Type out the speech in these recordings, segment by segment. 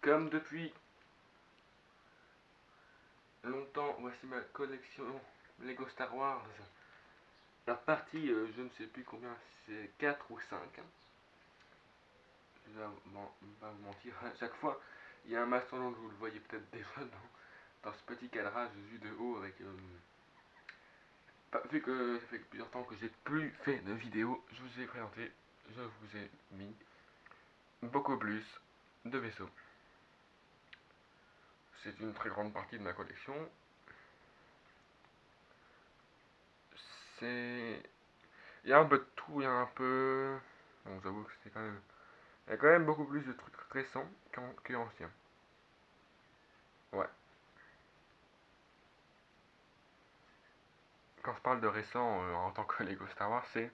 Comme depuis longtemps, voici ma collection Lego Star Wars. La partie, je ne sais plus combien, c'est 4 ou 5. Je vais pas vous mentir, à chaque fois, il y a un mastodonte, vous le voyez peut-être déjà dans ce petit cadrage vu de haut avec... vu que ça fait plusieurs temps que j'ai plus fait de vidéos, je vous ai présenté, je vous ai mis beaucoup plus de vaisseaux. C'est une très grande partie de ma collection. C'est... Il y a un peu de tout, il y a un peu... Bon, j'avoue que c'est quand même... Il y a quand même beaucoup plus de trucs récents qu'anciens. Ouais. Quand je parle de récent en tant que Lego Star Wars, c'est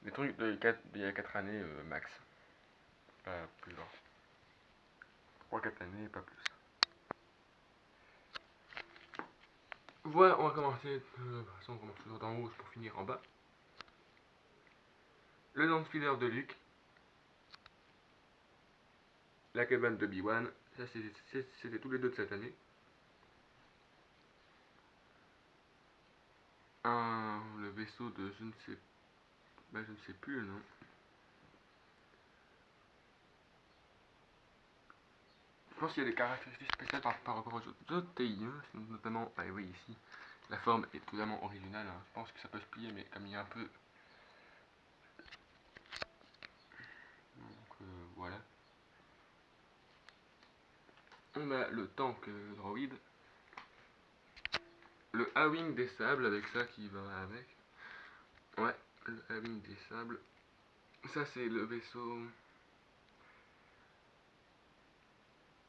des trucs d'il y a 4 années max. Pas plus loin. 3-4 années, pas plus. Voilà, on va commencer. De toute façon, on commence toujours d'en haut pour finir en bas. Le Landspeeder de Luke. La cabane de Obi-Wan. Ça, c'était tous les deux de cette année. Le vaisseau de je ne sais plus le nom. Je pense qu'il y a des caractéristiques spéciales par rapport aux autres TI, notamment, bah oui, ici, la forme est totalement originale. Je pense que ça peut se plier, mais comme il y a un peu... Donc voilà. On a le tank droïde, le A-Wing des sables avec ça qui va avec. Ouais, le A-Wing des sables. Ça, c'est le vaisseau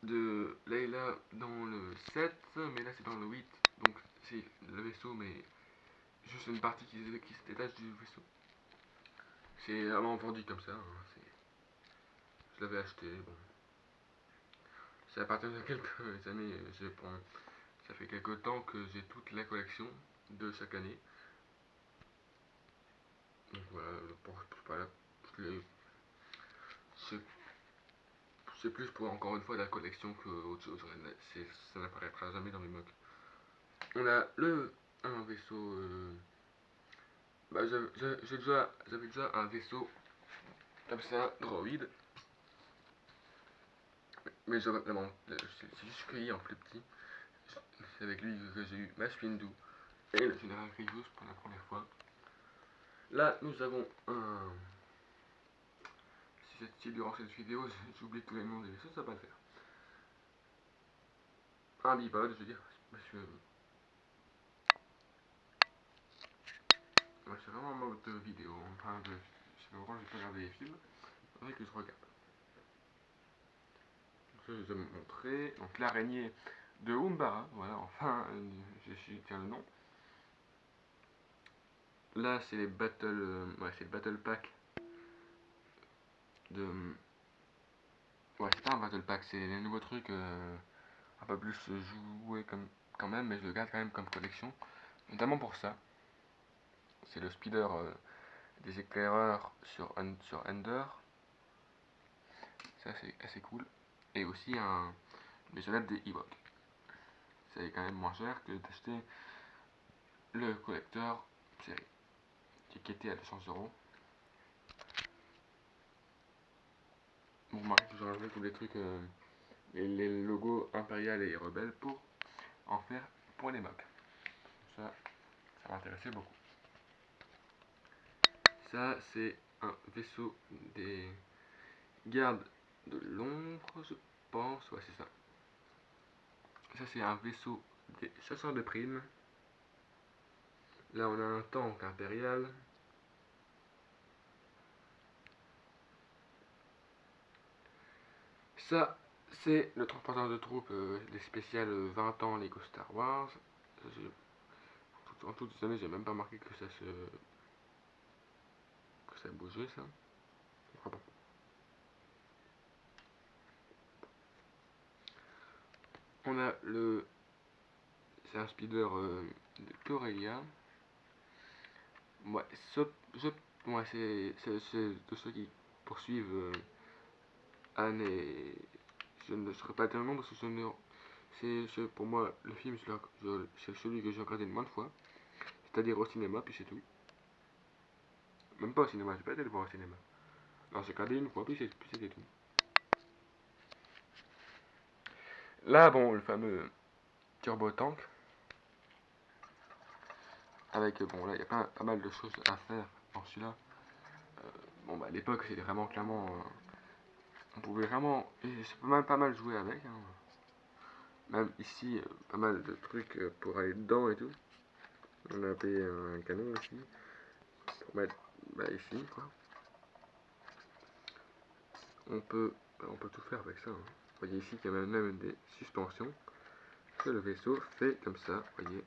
de Layla dans le 7, mais là c'est dans le 8. Donc c'est le vaisseau, mais juste une partie qui se détache du vaisseau. C'est vraiment vendu comme ça. Je l'avais acheté. Bon. C'est à partir de quelques années. Ça fait quelques temps que j'ai toute la collection de chaque année. Donc voilà, voilà. C'est plus pour encore une fois la collection que autre chose. Ça n'apparaîtra jamais dans mes mocks. On a un vaisseau. Bah, j'avais déjà un vaisseau comme ça, droïde. Mais c'est juste cueilli en plus petit. C'est avec lui que j'ai eu Mace Windu et le général Grievous pour la première fois. Là, nous avons un... Si durant cette vidéo, j'oublie tous les noms des vaisseaux, ça va le faire. Un bipode, je veux dire, parce que... Ouais, c'est vraiment en mode vidéo, je sais pas pourquoi j'ai pas regardé les films. C'est vrai que je regarde. Donc ça, je vais vous montrer. Donc l'araignée de Umbara, voilà, enfin, je tiens le nom. Là, c'est les c'est le battle pack de... Ouais, c'est pas un battle pack, c'est les nouveaux trucs un peu plus joués quand même, mais je le garde quand même comme collection. Notamment pour ça. C'est le speeder des éclaireurs sur Ender. Ça, c'est assez cool. Et aussi un maisonnette des Ewoks. C'est quand même moins cher que d'acheter le collecteur série, qui était à 200€. Vous remarquez que j'ai rajouté tous les trucs, les logos impérial et rebelles pour en faire pour les mocks. Ça m'intéressait beaucoup. Ça, c'est un vaisseau des gardes de l'ombre, je pense. Ouais, c'est ça. Ça, c'est un vaisseau des chasseurs de primes. Là, on a un tank impérial. Ça, c'est le transporteur de troupes des spéciales 20 ans Lego Star Wars. En toutes ces années, j'ai même pas marqué que ça bougeait, ça. Ah bon. On a c'est un speeder de Corellia. Ouais, ouais, c'est de ceux qui poursuivent Anne et je ne serai pas tellement parce que pour moi, le film, c'est celui que j'ai regardé une moins de fois, c'est-à-dire au cinéma, puis c'est tout. Même pas au cinéma, j'ai pas été le voir au cinéma. Non, j'ai regardé une fois, puis c'était tout. Là, bon, le fameux Turbo Tank, avec, bon, là, il y a pas mal de choses à faire dans celui-là. Bon, bah, à l'époque, c'était vraiment clairement. On pouvait vraiment. Et c'est pas mal jouer avec. Hein. Même ici, pas mal de trucs pour aller dedans et tout. On a payé un canon aussi. Pour mettre ici, quoi. On peut tout faire avec ça. Hein. Vous voyez ici qu'il y a même des suspensions. Que le vaisseau fait comme ça, vous voyez.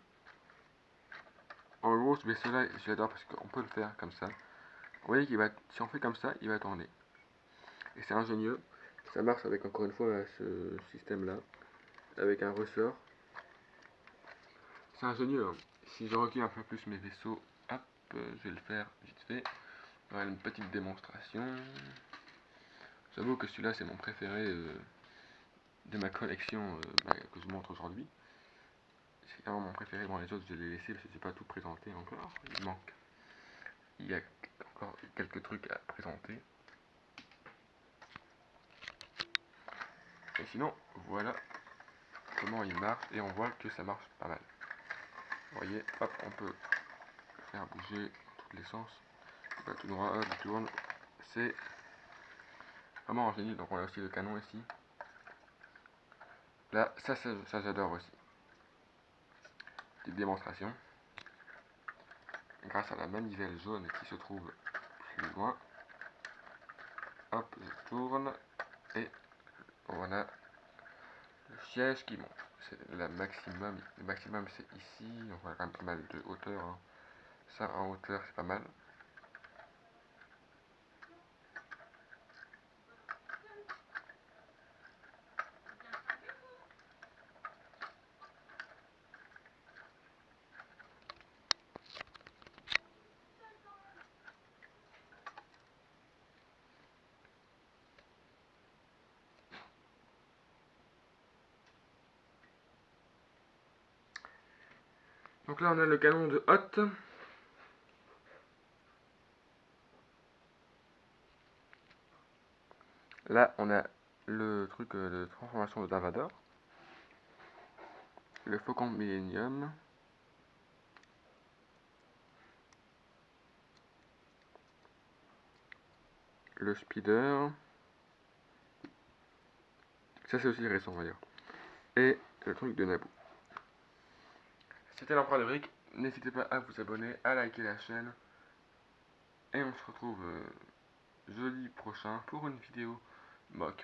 En gros, ce vaisseau-là, je l'adore parce qu'on peut le faire comme ça. Vous voyez si on fait comme ça, il va tourner. Et c'est ingénieux. Ça marche avec, encore une fois, ce système-là. Avec un ressort. C'est ingénieux. Hein. Si je recule un peu plus mes vaisseaux, hop, je vais le faire vite fait. Voilà une petite démonstration. J'avoue que celui-là, c'est mon préféré de ma collection que je montre aujourd'hui. C'est vraiment mon préféré. Bon, les autres, je les ai laissés parce que je n'ai pas tout présenté encore. Il y a encore quelques trucs à présenter. Et sinon, voilà comment il marche. Et on voit que ça marche pas mal. Vous voyez, hop, on peut faire bouger dans tous les sens. Il va tout droit, hop, il tourne. C'est vraiment ingénieux. Donc on a aussi le canon ici. Là, ça j'adore aussi. Petite démonstration. Grâce à la manivelle jaune qui se trouve plus loin. Hop, je tourne. Et voilà le siège qui monte. C'est le maximum. Le maximum c'est ici. On voit quand même pas mal de hauteur. Hein. Ça en hauteur c'est pas mal. Donc là on a le canon de Hoth. Là on a le truc de transformation de Davador. Le Faucon Millennium. Le Speeder. Ça c'est aussi récent d'ailleurs. Et le truc de Naboo. C'était l'Empereur de Brick. N'hésitez pas à vous abonner, à liker la chaîne. Et on se retrouve jeudi prochain pour une vidéo mock.